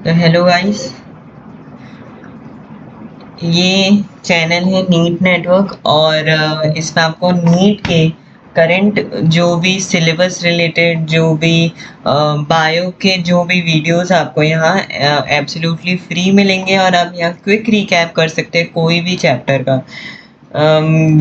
तो hello guys, ये channel है नीट नेटवर्क और इसमें आपको नीट के करंट जो भी सिलेबस रिलेटेड जो भी बायो के जो भी वीडियोस आपको यहाँ एब्सोल्युटली फ्री मिलेंगे और आप यहाँ क्विक रिकैप कर सकते हैं कोई भी चैप्टर का।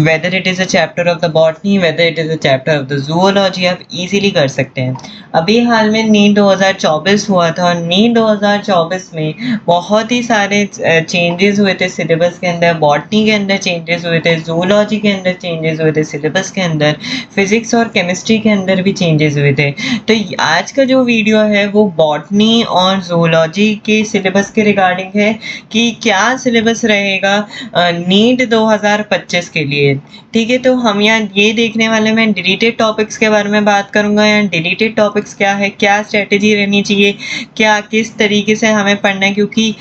whether it is a chapter of the botany, whether it is a chapter of the zoology, आप इजीली कर सकते हैं। अभी हाल में नीट 2024 हुआ था और नीट 2024 में बहुत ही सारे चेंजेस हुए थे सिलेबस के अंदर। बॉटनी के अंदर चेंजेस हुए थे, जूलॉजी के अंदर चेंजेस हुए थे सिलेबस के अंदर, फिजिक्स और केमिस्ट्री के अंदर भी चेंजेस हुए थे। तो आज का जो वीडियो है वो बॉटनी और जूलॉजी के सिलेबस के रिगार्डिंग है कि क्या सिलेबस रहेगा नीट 2025 के लिए। ठीक है, तो हम यहाँ ये देखने वाले मैं डिलीटेड टॉपिक्स के बारे में बात करूंगा। यहाँ डिलीटेड टॉपिक्स क्या है, क्या स्ट्रेटेजी रहनी चाहिए, क्या किस तरीके से हमें पढ़ना है, क्योंकि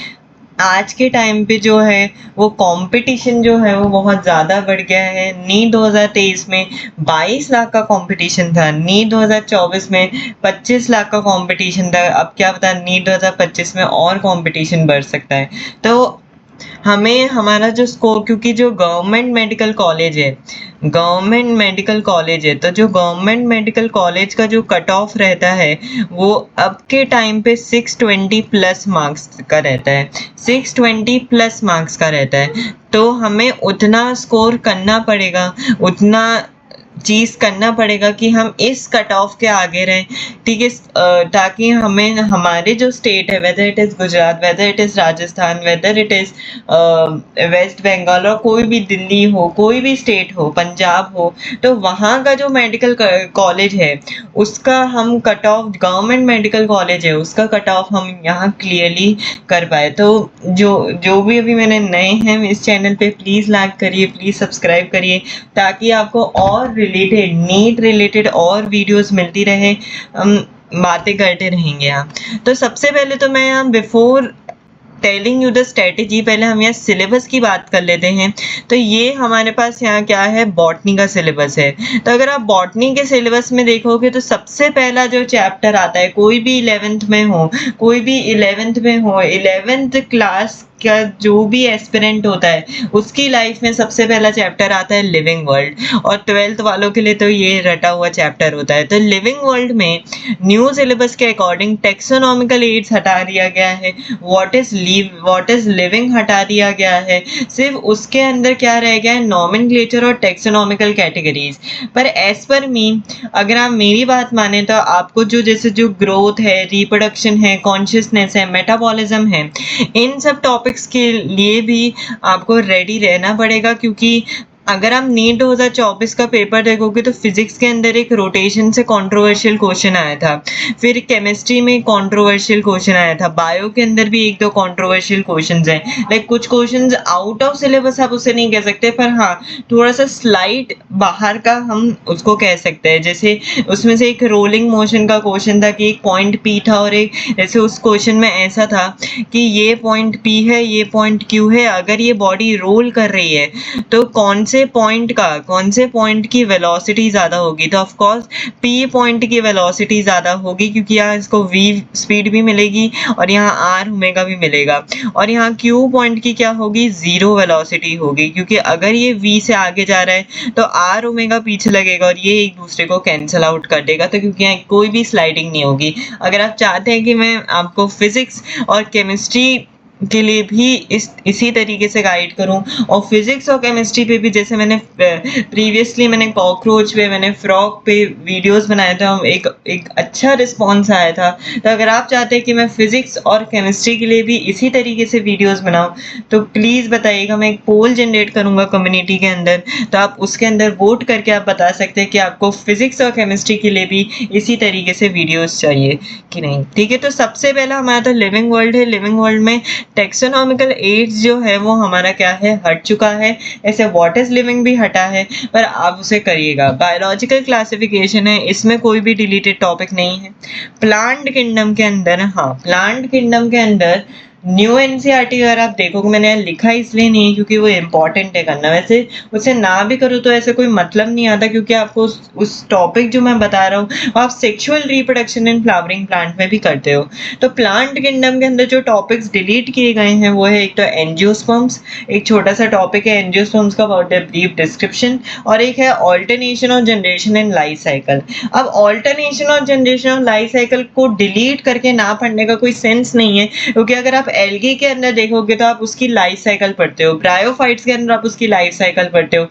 आज के टाइम पे जो है वो कंपटीशन जो है वो बहुत ज़्यादा बढ़ गया है। नीट 2023 में 22 लाख का कंपटीशन था, नीट 2024 में 25 लाख का कंपटीशन था। अब क्या पता नीट 2025 में और कंपटीशन बढ़ सकता है। तो हमें हमारा जो स्कोर, क्योंकि जो गवर्नमेंट मेडिकल कॉलेज है तो जो गवर्नमेंट मेडिकल कॉलेज का जो कट ऑफ रहता है वो अब के टाइम पे 620 प्लस मार्क्स का रहता है, 620 प्लस मार्क्स का रहता है। तो हमें उतना स्कोर करना पड़ेगा, उतना चीज करना पड़ेगा कि हम इस कट ऑफ के आगे रहें। ठीक है, ताकि हमें हमारे जो स्टेट है, whether it is Gujarat, whether it is Rajasthan, whether it is West Bengal और कोई भी दिल्ली हो, कोई भी स्टेट हो, पंजाब हो, तो वहाँ का जो मेडिकल कॉलेज है उसका हम cut off, government medical college है उसका कट ऑफ हम यहाँ क्लियरली कर पाए। तो जो जो भी अभी मैंने नए हैं इस चैनल पे, प्लीज़ लाइक करिए, प्लीज़ सब्सक्राइब करिए, ताकि आपको और रिलेटेड नीट रिलेटेड और वीडियोस मिलती रहे। हम बातें करते रहेंगे यहाँ। तो सबसे पहले तो मैं यहाँ before telling you the strategy, पहले हम यहाँ सिलेबस की बात कर लेते हैं। तो ये हमारे पास यहाँ क्या है, बॉटनी का सिलेबस है। तो अगर आप बॉटनी के सिलेबस में देखोगे तो सबसे पहला जो चैप्टर आता है, कोई भी 11th में हो, कोई भी 11th में हो, 11th क्लास का जो भी एस्पिरेंट होता है उसकी लाइफ में सबसे पहला चैप्टर आता है लिविंग वर्ल्ड, और 12th वालों के लिए तो ये रटा हुआ चैप्टर होता है। तो लिविंग वर्ल्ड में न्यू सिलेबस के अकॉर्डिंग टेक्सोनॉमिकल एड्स हटा दिया गया है, व्हाट इज लिविंग हटा दिया गया है, सिर्फ उसके अंदर क्या रह गया है, नॉमेनक्लेचर और टेक्सोनॉमिकल कैटेगरीज। पर एज पर मी, अगर आप मेरी बात माने तो आपको जो जैसे जो ग्रोथ है, रिप्रोडक्शन है, कॉन्शियसनेस है, मेटाबॉलिज्म है, इन सब टॉपिक्स के लिए भी आपको रेडी रहना पड़ेगा। क्योंकि अगर आप नीट 2024 का पेपर देखोगे तो फिजिक्स के अंदर एक रोटेशन से कंट्रोवर्शियल क्वेश्चन आया था, फिर केमिस्ट्री में कंट्रोवर्शियल क्वेश्चन आया था, बायो के अंदर भी एक दो कंट्रोवर्शियल क्वेश्चंस हैं। लाइक कुछ क्वेश्चंस आउट ऑफ सिलेबस आप उसे नहीं कह सकते, पर हाँ थोड़ा सा स्लाइट बाहर का हम उसको कह सकते हैं। जैसे उसमें से एक रोलिंग मोशन का क्वेश्चन था कि एक पॉइंट पी था और एक, जैसे उस क्वेश्चन में ऐसा था कि ये पॉइंट पी है, ये पॉइंट क्यू है, अगर ये बॉडी रोल कर रही है तो कौन से पॉइंट की वेलोसिटी ज़्यादा होगी। तो ऑफ कोर्स पी पॉइंट की वेलोसिटी ज़्यादा होगी, क्योंकि यहाँ इसको वी स्पीड भी मिलेगी और यहाँ आर ओमेगा भी मिलेगा, और यहाँ क्यू पॉइंट की क्या होगी, ज़ीरो वेलोसिटी होगी, क्योंकि अगर ये वी से आगे जा रहा है तो आर ओमेगा पीछे लगेगा और ये एक दूसरे को कैंसिल आउट कर देगा। तो क्योंकि यहाँ कोई भी स्लाइडिंग नहीं होगी। अगर आप चाहते हैं कि मैं आपको फिजिक्स और केमिस्ट्री के लिए भी इसी तरीके से गाइड करूं, और फिजिक्स और केमिस्ट्री पे भी, जैसे मैंने प्रीवियसली मैंने कॉकरोच पे, मैंने फ्रॉग पे वीडियोस बनाया था, एक अच्छा रिस्पांस आया था। तो अगर आप चाहते हैं कि मैं फिजिक्स और केमिस्ट्री के लिए भी इसी तरीके से वीडियोस बनाऊं तो प्लीज़ बताइएगा। मैं एक पोल जनरेट करूंगा कम्युनिटी के अंदर, तो आप उसके अंदर वोट करके आप बता सकते हैं कि आपको फिजिक्स और केमिस्ट्री के लिए भी इसी तरीके से वीडियोस चाहिए कि नहीं। ठीक है, तो सबसे पहला हमारा तो लिविंग वर्ल्ड है। लिविंग वर्ल्ड में टेक्सोनॉमिकल एड्स जो है वो हमारा क्या है, हट चुका है। ऐसे व्हाट इज लिविंग भी हटा है, पर आप उसे करिएगा। बायोलॉजिकल क्लासिफिकेशन है, इसमें कोई भी डिलीटेड टॉपिक नहीं है। प्लांट किंगडम के अंदर, हाँ प्लांट किंगडम के अंदर न्यू एनसीईआरटी अगर आप देखोगे, मैंने लिखा इसलिए नहीं है क्योंकि वो इम्पोर्टेंट है करना, वैसे उसे ना भी करो तो ऐसे कोई मतलब नहीं आता, क्योंकि आपको उस टॉपिक जो मैं बता रहा हूँ आप sexual reproduction in flowering plant में भी करते हो। तो प्लांट किंगडम के अंदर जो टॉपिक्स डिलीट किए गए हैं वो है, एक तो एंजियोस्पर्म्स, एक छोटा सा टॉपिक है एंजियोस्पर्म्स का अबाउट द ब्रीफ डिस्क्रिप्शन, और एक है ऑल्टरनेशन और जनरेशन इन लाइफ साइकिल। अब ऑल्टरनेशन और जनरेशन और लाइफ साइकिल को डिलीट करके ना पढ़ने का कोई सेंस नहीं है, क्योंकि अगर आप एल्गी के अंदर देखोगे तो आप उसकी लाइफ साइकिल पढ़ते हो, ब्रायोफाइट्स के अंदर आप उसकी लाइफ साइकिल पढ़ते हो,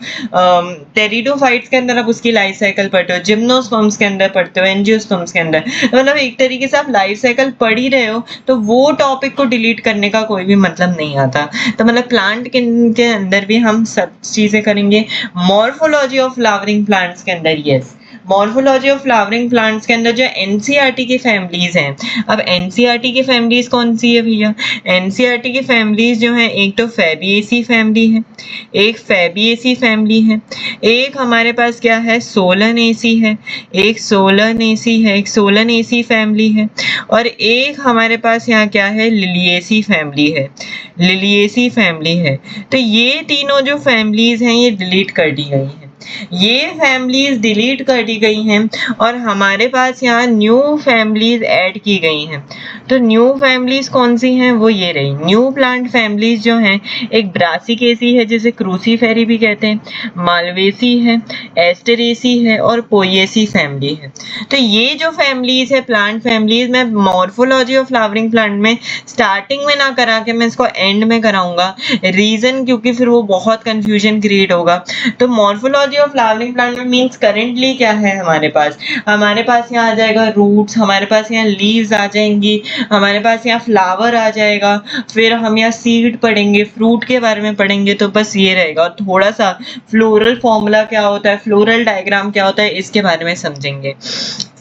टेरिडोफाइट्स के अंदर आप उसकी लाइफ साइकिल पढ़ते हो, जिम्नोस्पर्म्स के अंदर पढ़ते हो, एंजियोस्पर्म्स के अंदर। तो मतलब एक तरीके से आप लाइफ साइकिल पढ़ ही रहे हो, तो वो टॉपिक को डिलीट करने का कोई भी मतलब नहीं आता। तो मतलब प्लांट के अंदर भी हम सब चीजें करेंगे। मॉर्फोलॉजी ऑफ फ्लावरिंग प्लांट्स के अंदर, yes, morphology of flowering plants के अंदर जो एनसीईआरटी की फैमिलीज हैं, अब एनसीईआरटी की फैमिलीज कौन सी है भैया? एनसीईआरटी की फैमिलीज जो है, एक तो फैबिएसी फैमिली है, एक फैबिएसी फैमिली है, एक हमारे पास क्या है, सोलनेसी है, एक सोलनेसी है, एक सोलनेसी फैमिली है, और एक हमारे पास यहाँ क्या है, लिलिएसी फैमिली है, लिलिएसी फैमिली है। तो ये तीनों जो फैमिलीज हैं ये डिलीट कर दी गई हैं, ये फैमिलीज डिलीट कर दी गई हैं, और हमारे पास यहाँ न्यू फैमिलीज ऐड की गई हैं। तो न्यू फैमिलीज कौन सी हैं? वो ये रही न्यू प्लांट फैमिलीज जो हैं, एक ब्रासिकेसी है जिसे क्रूसीफेरी भी कहते हैं, मालवेसी है, एस्टेरेसी है, और पोएसी फैमिली है। तो ये जो फैमिलीज है, प्लांट फैमिलीज, मैं मॉर्फोलॉजी ऑफ फ्लावरिंग प्लांट में स्टार्टिंग में ना करा के मैं इसको एंड में कराऊंगा, रीजन क्योंकि फिर वो बहुत कंफ्यूजन क्रिएट होगा। तो मॉर्फोलॉजी ऑफ फ्लावरिंग प्लांट में मींस करेंटली क्या है हमारे पास? हमारे पास यहाँ आ जाएगा रूट्स, हमारे पास यहाँ लीव्स आ जाएंगी, हमारे पास यहाँ फ्लावर आ जाएगा, फिर हम यहाँ सीड पढ़ेंगे, फ्रूट के बारे में पढ़ेंगे, तो बस ये रहेगा। और थोड़ा सा फ्लोरल फॉर्मूला क्या होता है, फ्लोरल डायग्राम क्या होता है, इसके बारे में समझेंगे।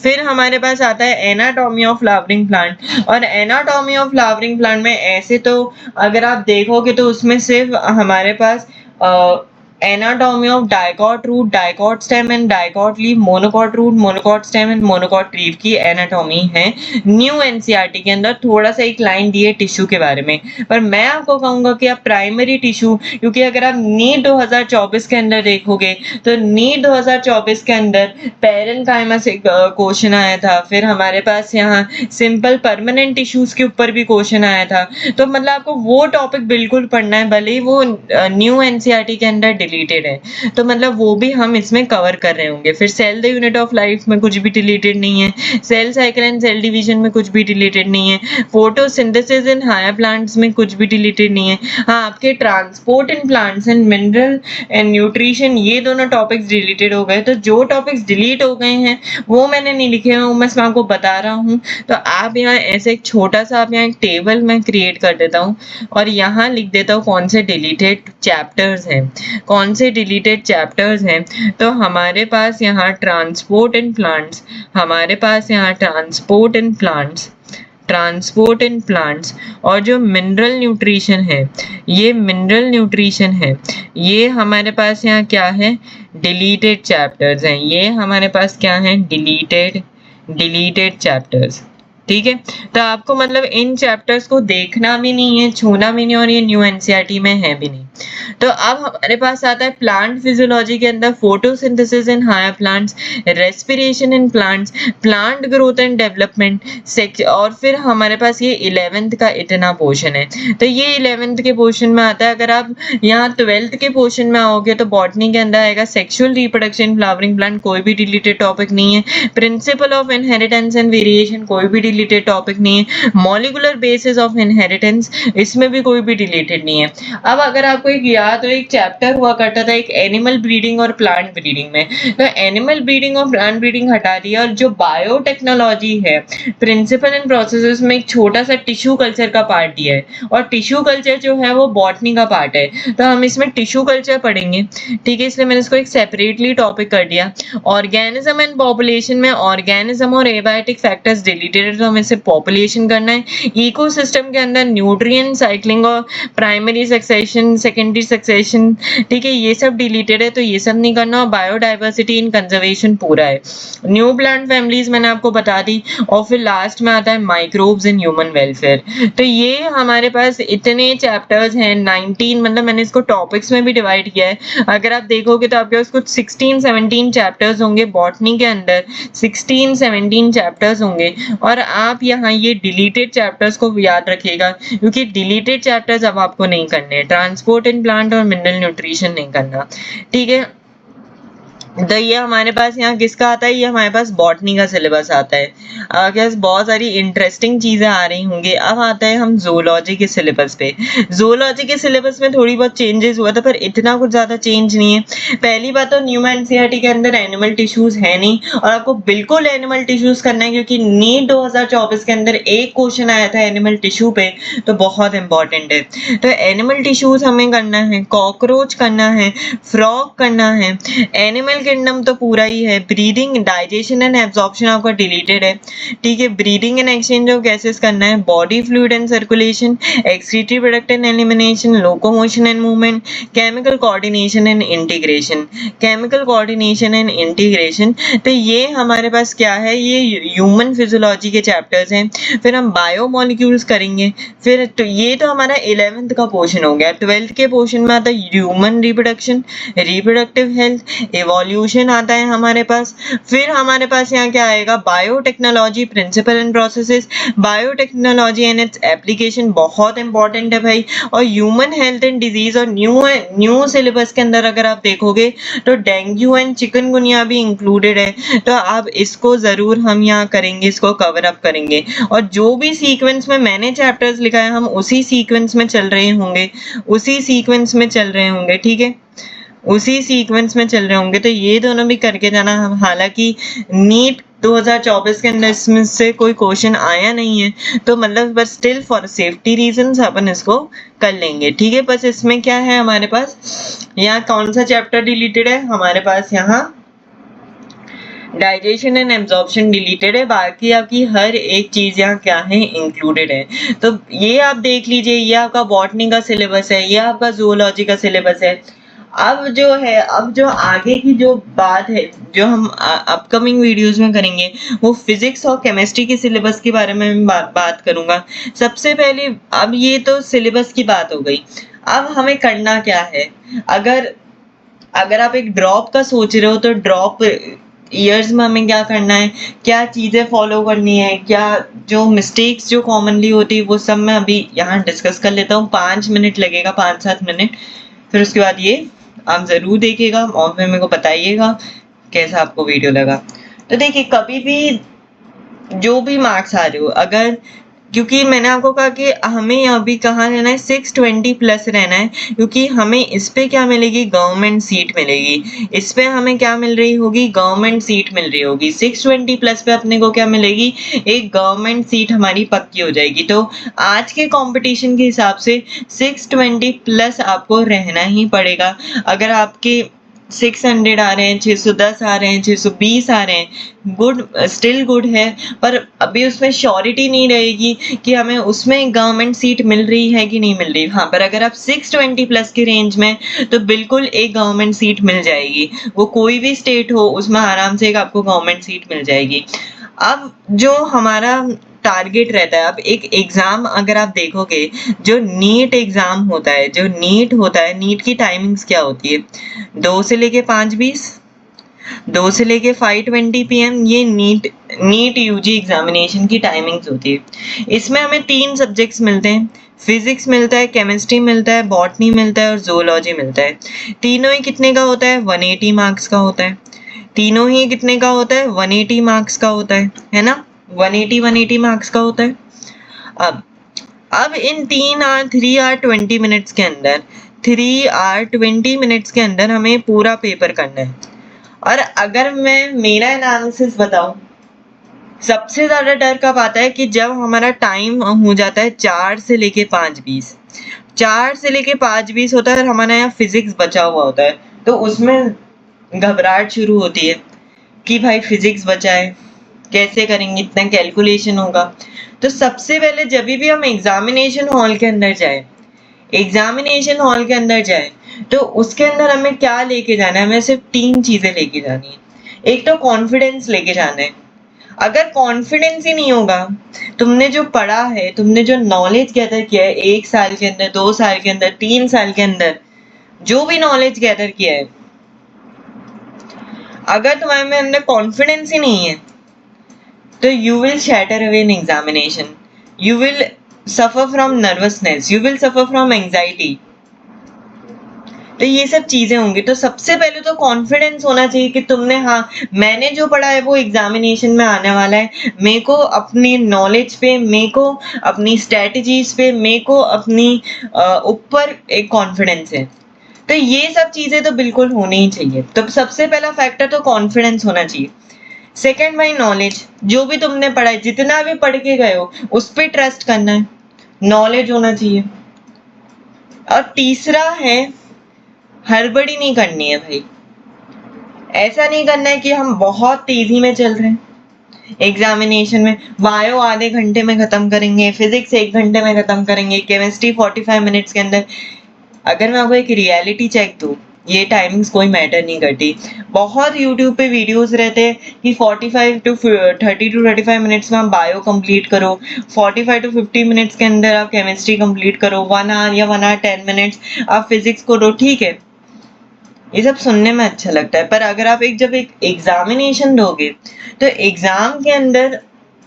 फिर हमारे पास आता है एनाटॉमी ऑफ फ्लावरिंग प्लांट, और एनाटॉमी ऑफ फ्लावरिंग प्लांट में ऐसे तो अगर आप देखोगे तो उसमें सिर्फ हमारे पास anatomy of dicot root, dicot stem and dicot leaf, monocot root, monocot stem and monocot leaf की एनाटॉमी है न्यू एनसीईआरटी के अंदर। थोड़ा सा एक लाइन दी है टिश्यू के बारे में, पर मैं आपको कहूंगा कि आप प्राइमरी टिश्यू, क्योंकि अगर आप नीट 2024 के अंदर देखोगे तो नीट 2024 के अंदर पैरेनकाइमा से क्वेश्चन आया था, फिर हमारे पास यहाँ सिंपल परमानेंट टिश्यूज के ऊपर भी क्वेश्चन आया था। तो मतलब आपको वो टॉपिक बिल्कुल पढ़ना है, भले ही वो न्यू एनसीईआरटी के अंदर डिलीटेड है, तो मतलब वो भी हम इसमें कवर कर रहे होंगे। फिर cell the unit of life में कुछ भी डिलीटेड नहीं है, cell cycle and cell division में कुछ भी डिलीटेड नहीं है, फोटोसिंथेसिस इन हायर प्लांट्स में कुछ भी डिलीटेड नहीं है। हाँ, आपके transport in plants and mineral and nutrition, ये दोनों टॉपिक्स डिलीटेड हो गए। तो जो टॉपिक्स डिलीट हो गए हैं वो मैंने नहीं लिखे हैं, वो मैं आपको बता रहा हूँ। तो आप यहाँ ऐसे एक छोटा सा आप यहाँ एक टेबल में क्रिएट कर देता हूँ, और यहाँ लिख देता हूँ कौन से डिलीटेड चैप्टर्स हैं, कौन से डिलीटेड चैप्टर्स हैं। तो हमारे पास यहाँ ट्रांसपोर्ट इन प्लांट्स, हमारे पास यहाँ transport in plants, transport in plants, और जो मिनरल न्यूट्रिशन है, ये मिनरल न्यूट्रिशन है, ये हमारे पास यहाँ क्या है, डिलीटेड चैप्टर्स हैं। ये हमारे पास क्या है, डिलीटेड चैप्टर्स। ठीक है, तो आपको मतलब इन चैप्टर्स को देखना भी नहीं है, छूना भी नहीं, और ये न्यू एनसीईआरटी में है भी नहीं। तो अब हमारे पास आता है प्लांट फिजियोलॉजी के अंदर photosynthesis in higher plants, respiration in plants, plant growth and development, और फिर हमारे पास ये 11th का इतना पोर्शन है। तो ये 11th के पोर्शन में आता है। अगर आप यहाँ 12th के पोर्शन में आओगे तो बॉटनी के अंदर आएगा सेक्सुअल रिप्रोडक्शन फ्लावरिंग प्लांट, कोई भी डिलीटेड टॉपिक नहीं है। Principle of inheritance and variation, कोई भी डिलीटेड टॉपिक नहीं है। मॉलिक्यूलर बेसिस ऑफ इनहेरिटेंस, इसमें भी कोई भी डिलीटेड नहीं है। अब अगर आपको एक याद हो, एक चैप्टर हुआ करता था एक एनिमल ब्रीडिंग और प्लांट ब्रीडिंग में, तो एनिमल ब्रीडिंग और प्लांट ब्रीडिंग हटा दिया, और जो बायोटेक्नोलॉजी है, प्रिंसिपल एंड प्रोसेसेस में एक छोटा सा टिश्यू कल्चर का पार्ट दिया है, और टिश्यू कल्चर जो है वो बॉटनी का पार्ट है, तो हम इसमें टिश्यू कल्चर पढ़ेंगे। ठीक है, इसलिए मैंने इसको एक सेपरेटली टॉपिक कर दिया। ऑर्गेनिज्म एंड पॉपुलेशन में ऑर्गेनिज्म और एबायोटिक फैक्टर्स डिलीटेड है, तो हमें सिर्फ पॉपुलेशन करना है। इकोसिस्टम के अंदर न्यूट्रिएंट साइक्लिंग और प्राइमरी सक्सेशन सेकेंडरी सक्सेशन, ठीक है, ये सब डिलीटेड है, तो ये सब नहीं करना। और बायोडाइवर्सिटी इन कंजर्वेशन पूरा है। न्यू प्लांट फैमिलीज मैंने आपको बता दी, और फिर लास्ट में आता है माइक्रोब्स इन ह्यूमन वेलफेयर। तो ये हमारे पास इतने चैप्टर्स हैं 19, मतलब मैंने इसको टॉपिक्स में भी डिवाइड किया है। अगर आप देखोगे तो आपके पास कुछ 16-17 चैप्टर्स होंगे बॉटनी के अंदर, 16-17 चैप्टर्स होंगे। और आप यहाँ ये डिलीटेड चैप्टर्स को याद रखिएगा, क्योंकि डिलीटेड चैप्टर्स अब आपको नहीं करने, ट्रांसपोर्ट इन प्लांट और मिनरल न्यूट्रिशन नहीं करना, ठीक है। तो ये हमारे पास यहाँ किसका आता है, ये हमारे पास बॉटनी का सिलेबस आता है। आपके पास बहुत सारी इंटरेस्टिंग चीजें आ रही होंगी। अब आता है हम ज़ूलॉजी के सिलेबस पे। ज़ूलॉजी के सिलेबस में थोड़ी बहुत चेंजेस हुआ था, पर इतना कुछ ज्यादा चेंज नहीं है। पहली बात तो न्यू एनसीईआरटी के अंदर एनिमल टिश्यूज है नहीं, और आपको बिल्कुल एनिमल टिश्यूज करना है, क्योंकि नीट 2024 के अंदर एक क्वेश्चन आया था एनिमल टिश्यू पे, तो बहुत इंपॉर्टेंट है। तो एनिमल टिश्यूज हमें करना है, कॉकरोच करना है, फ्रॉग करना है, एनिमल किंगडम तो पूरा ही है। ब्रीदिंग, डाइजेशन एंड एब्जॉर्प्शन आपका डिलीटेड है, ठीक है। Breathing and exchange of gases करना है, body fluid and circulation, excretory product and elimination, locomotion and movement, chemical coordination and integration, chemical coordination and integration. तो ये हमारे पास क्या है, ये ह्यूमन फिजियोलॉजी के चैप्टर्स हैं। फिर हम बायोमोलिक्यूल्स करेंगे। फिर तो ये तो हमारा 11th का पोर्शन हो गया। 12th के पोर्शन में आता है human reproduction, reproductive health, evolution आता है हमारे पास। फिर हमारे पास यहाँ क्या आएगा, biotechnology, principle and processes, biotechnology and its application, बहुत इंपॉर्टेंट है भाई। और ह्यूमन हेल्थ एंड डिजीज, और न्यू सिलेबस के अंदर अगर आप देखोगे तो डेंगू एंड चिकनगुनिया भी इंक्लूडेड है। तो आप इसको जरूर हम यहाँ करेंगे, इसको कवर अप करेंगे। और जो भी सीक्वेंस में मैंने चैप्टर्स लिखा है, हम उसी सीक्वेंस में चल रहे होंगे, उसी सीक्वेंस में चल रहे होंगे, ठीक है, उसी सीक्वेंस में चल रहे होंगे। तो ये दोनों भी करके जाना। हालांकि नीट 2024 के अंदर इसमें से कोई क्वेश्चन आया नहीं है, तो मतलब बस स्टिल फॉर सेफ्टी रीजंस अपन इसको कर लेंगे, ठीक है। बस इसमें क्या है हमारे पास, यहाँ कौन सा चैप्टर डिलीटेड है हमारे पास, यहाँ डाइजेशन एंड एब्जॉर्प्शन डिलीटेड है। बाकी आपकी हर एक चीज यहाँ क्या है, इंक्लूडेड है। तो ये आप देख लीजिए, ये आपका बॉटनी का सिलेबस है, ये आपका जूलॉजी का सिलेबस है। अब जो है, अब जो आगे की जो बात है, जो हम अपकमिंग वीडियोस में करेंगे, वो फिजिक्स और केमिस्ट्री के सिलेबस के बारे में मैं बात करूंगा। सबसे पहले अब ये तो सिलेबस की बात हो गई। अब हमें करना क्या है, अगर अगर आप एक ड्रॉप का सोच रहे हो, तो ड्रॉप ईयर्स में हमें क्या करना है, क्या चीजें फॉलो करनी है, क्या जो मिस्टेक्स जो कॉमनली होती है, वो सब मैं अभी यहाँ डिस्कस कर लेता हूँ। 5 मिनट लगेगा, 5-7 मिनट। फिर उसके बाद ये आप जरूर देखिएगा और फिर मेरे को बताइएगा कैसा आपको वीडियो लगा। तो देखिए, कभी भी जो भी मार्क्स आ रहे हो, अगर, क्योंकि मैंने आपको कहा कि हमें अभी कहाँ रहना है, 620 प्लस रहना है, क्योंकि हमें इस पे क्या मिलेगी, गवर्नमेंट सीट मिलेगी। इस पे हमें क्या मिल रही होगी, गवर्नमेंट सीट मिल रही होगी। 620 प्लस पे अपने को क्या मिलेगी, एक गवर्नमेंट सीट हमारी पक्की हो जाएगी। तो आज के कंपटीशन के हिसाब से 620 प्लस आपको रहना ही पड़ेगा। अगर आपके 600 आ रहे हैं, 610 आ रहे हैं, 620 आ रहे हैं, गुड, स्टिल गुड है। पर अभी उसमें श्योरिटी नहीं रहेगी कि हमें उसमें गवर्नमेंट सीट मिल रही है कि नहीं मिल रही। हाँ, पर अगर आप 620 प्लस के रेंज में, तो बिल्कुल एक गवर्नमेंट सीट मिल जाएगी। वो कोई भी स्टेट हो, उसमें आराम से एक आपको गवर्नमेंट सीट मिल जाएगी। अब जो हमारा टारगेट रहता है, अब एक एग्जाम अगर आप देखोगे, जो नीट एग्जाम होता है, जो नीट होता है, नीट की टाइमिंग्स क्या होती है, 2 से लेके 5:20, 2 से लेके 5:20 PM, ये नीट यूजी एग्जामिनेशन की टाइमिंग्स होती है। इसमें हमें 3 सब्जेक्ट्स मिलते हैं, फिजिक्स मिलता है, केमिस्ट्री मिलता है, बॉटनी मिलता है और जूलॉजी मिलता है। तीनों ही कितने का होता है, 180 मार्क्स का होता है। तीनों ही कितने का होता है, 180 मार्क्स का होता है ना, 180 मार्क्स का होता है। अब इन 3 आवर 20 मिनट्स के अंदर, 3 आवर 20 मिनट्स के अंदर हमें पूरा पेपर करना है। और अगर मैं मेरा एनालिसिस बताऊं, सबसे ज्यादा डर कब आता है कि जब हमारा टाइम हो जाता है 4 से लेके 5:20, 4 से लेके 5:20 होता है और हमारा यहाँ फिजिक्स बचा हुआ होता है, तो उसमें घबराहट शुरू होती है कि भाई फिजिक्स बचा है, कैसे करेंगे, इतना कैलकुलेशन होगा। तो सबसे पहले जब भी हम एग्जामिनेशन हॉल के अंदर जाए, एग्जामिनेशन हॉल के अंदर जाए तो उसके अंदर हमें क्या लेके जाना है, हमें सिर्फ 3 चीजें लेके जानी है। एक तो कॉन्फिडेंस लेके जाना है। अगर कॉन्फिडेंस ही नहीं होगा, तुमने जो पढ़ा है, तुमने जो नॉलेज गैदर किया है 1 साल के अंदर, 2 साल के अंदर, 3 साल के अंदर, जो भी नॉलेज गैदर किया है, अगर तुम्हारे में अंदर कॉन्फिडेंस ही नहीं है तो you will shatter away in examination, you will suffer from nervousness, you will suffer from anxiety। तो ये सब चीजें होंगी। तो सबसे पहले तो कॉन्फिडेंस होना चाहिए कि तुमने, हाँ मैंने जो पढ़ा है वो एग्जामिनेशन में आने वाला है, मेरे को अपनी नॉलेज पे, मेरे को अपनी स्ट्रेटजीज पे, मेरे को अपनी ऊपर एक कॉन्फिडेंस है। तो ये सब चीजें तो बिल्कुल होनी ही चाहिए। तो सबसे पहला फैक्टर तो कॉन्फिडेंस होना चाहिए। सेकेंड भाई नॉलेज, जो भी तुमने पढ़ा है, जितना भी पढ़ के गए हो उस पर ट्रस्ट करना है, नॉलेज होना चाहिए। और तीसरा है, हड़बड़ी नहीं करनी है भाई। ऐसा नहीं करना है कि हम बहुत तेजी में चल रहे हैं। एग्जामिनेशन में बायो आधे घंटे में खत्म करेंगे, फिजिक्स 1 घंटे में खत्म करेंगे, केमिस्ट्री 45 मिनट्स के अंदर। अगर मैं आपको एक रियलिटी चेक दूं, ये टाइमिंग्स कोई मैटर नहीं करती। बहुत यूट्यूब पे वीडियोस रहते हैं कि 45 टू 30 टू 35 मिनट्स में आप बायो कंप्लीट करो, 45 टू 50 मिनट्स के अंदर आप केमिस्ट्री कंप्लीट करो, 1 आवर या 1 आवर 10 मिनट्स आप फिजिक्स करो। ठीक है, ये सब सुनने में अच्छा लगता है, पर अगर आप जब एक एग्जामिनेशन दोगे तो एग्जाम के अंदर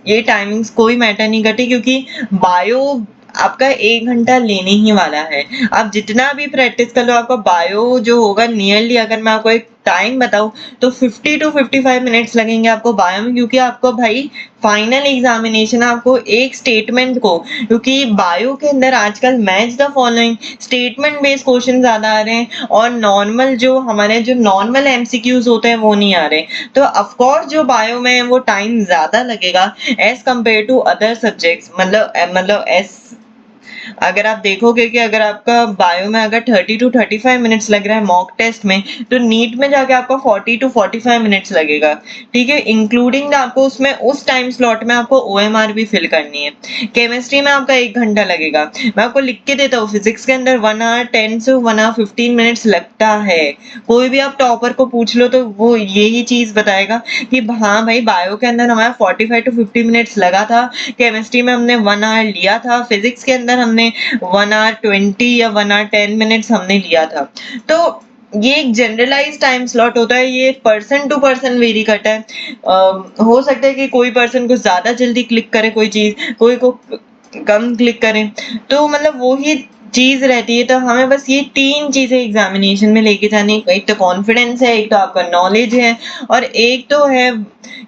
ये टाइमिंग्स कोई मैटर नहीं करती, क्योंकि बायो आपका 1 घंटा लेने ही वाला है। आप जितना भी प्रैक्टिस कर लो, आपका बायो जो होगा नियरली, अगर मैं आपको एक टाइम बताऊं तो 50 टू 55 मिनट्स लगेंगे आपको बायो में, क्योंकि आपको भाई फाइनल एग्जामिनेशन, आपको एक स्टेटमेंट को, क्योंकि बायो के अंदर आजकल match the following statement based question ज्यादा आ रहे हैं, और नॉर्मल जो हमारे जो नॉर्मल एमसीक्यूज होते हैं वो नहीं आ रहे। तो ऑफ कोर्स जो बायो में है वो टाइम ज्यादा लगेगा as compare to other subjects. मतलब एस, अगर आप देखोगे कि अगर आपका बायो में अगर 30 टू 35 मिनट्स लग रहा है मॉक टेस्ट में, तो नीट में जाके आपका 40 टू 45 मिनट्स लगेगा। ठीक है, इंक्लूडिंग आपको उसमें उस टाइम स्लॉट में आपको ओएमआर भी फिल करनी है। केमिस्ट्री में आपका 1 घंटा लगेगा। मैं आपको लिख के देता हूँ, फिजिक्स के अंदर 1 आवर 10 से 1 आवर 15 मिनट्स लगता है। कोई भी आप टॉपर को पूछ लो तो वो यही चीज बताएगा कि हाँ भाई बायो के अंदर हमारा 45 टू 50 मिनट्स लगा था, केमिस्ट्री में हमने 1 आवर लिया था, फिजिक्स के अंदर हमने 1 आवर 20 या 1 आवर 10 मिनट्स हमने लिया था। तो ये एक जनरलाइज टाइम स्लॉट होता है, ये पर्सन टू पर्सन वेरी करता है। हो सकता है कि कोई पर्सन को ज्यादा जल्दी क्लिक करे कोई चीज, कोई को कम क्लिक करे। तो मतलब वो ही चीज रहती है। तो हमें बस ये 3 चीजें एग्जामिनेशन में लेके जानी, एक तो कॉन्फिडेंस है, एक तो आपका नॉलेज है, और एक तो है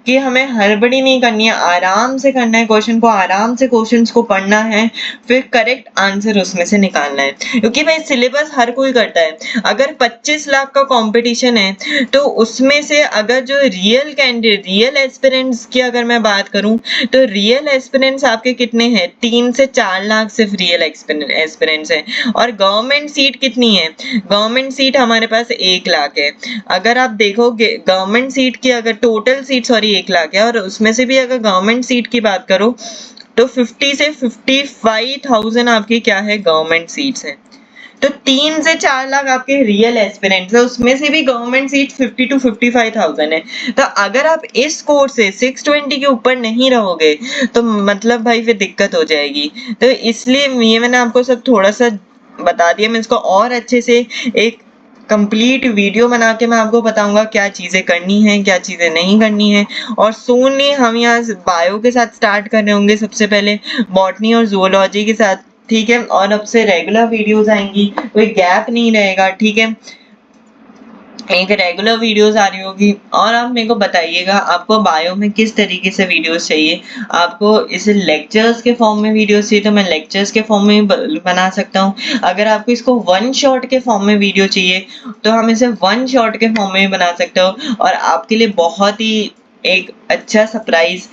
कि हमें हड़बड़ी नहीं करनी है, आराम से करना है क्वेश्चन को, आराम से क्वेश्चंस को पढ़ना है, फिर करेक्ट आंसर उसमें से निकालना है। क्योंकि भाई सिलेबस हर कोई करता है। अगर 25 लाख का कंपटीशन है तो उसमें से अगर जो रियल कैंडिडेट, रियल एस्पिरेंट्स की अगर मैं बात करूं, तो रियल एस्पिरेंट्स आपके कितने हैं? 3 से 4 लाख सिर्फ रियल एस्पिरेंट्स हैं। और गवर्नमेंट सीट कितनी है? गवर्नमेंट सीट हमारे पास 1 लाख है। अगर आप देखोगे गवर्नमेंट सीट की, अगर टोटल सीट 1 लाख है, और उसमें से भी अगर गवर्नमेंट सीट की बात करो तो 50 से 55,000 आपकी क्या है? गवर्नमेंट सीट्स हैं। तो 3 से 4 लाख आपके रियल एस्पिरेंट्स है, उसमें से भी गवर्नमेंट सीट 50 टू 55,000 है। तो अगर आप इस कोर्स से 620 के ऊपर नहीं रहोगे तो मतलब भाई फिर दिक्कत हो जाएगी। तो इसलिए ये मैंने आपको सब थोड़ा सा बता दिया। मैं इसको और अच्छे से एक कंप्लीट वीडियो बना के मैं आपको बताऊंगा क्या चीजें करनी है, क्या चीजें नहीं करनी है। और सोन हम यहाँ बायो के साथ स्टार्ट कर रहे होंगे, सबसे पहले बॉटनी और जूलॉजी के साथ। ठीक है, और अब से रेगुलर वीडियोस आएंगी, कोई गैप नहीं रहेगा। ठीक है, एक रेगुलर वीडियोस आ रही होगी। और आप मेरे को बताइएगा आपको बायो में किस तरीके से वीडियोस चाहिए। आपको इसे लेक्चर्स के फॉर्म में वीडियोस चाहिए तो मैं लेक्चर्स के फॉर्म में बना सकता हूँ। अगर आपको इसको 1 शॉट के फॉर्म में वीडियो चाहिए तो हम इसे 1 शॉट के फॉर्म में बना सकते हो। और आपके लिए बहुत ही एक अच्छा सरप्राइज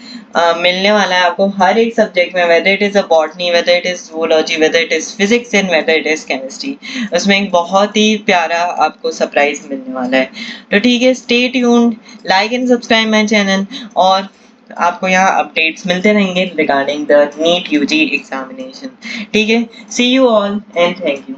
मिलने वाला है आपको हर एक सब्जेक्ट में, weather it is a botany, weather it is zoology, weather it is physics and weather it is chemistry. उसमें एक बहुत ही प्यारा आपको सरप्राइज मिलने वाला है। तो ठीक है, stay tuned, like and subscribe my channel. और तो आपको यहाँ अपडेट्स मिलते रहेंगे regarding the NEET UG examination. ठीक है, see you all and thank you.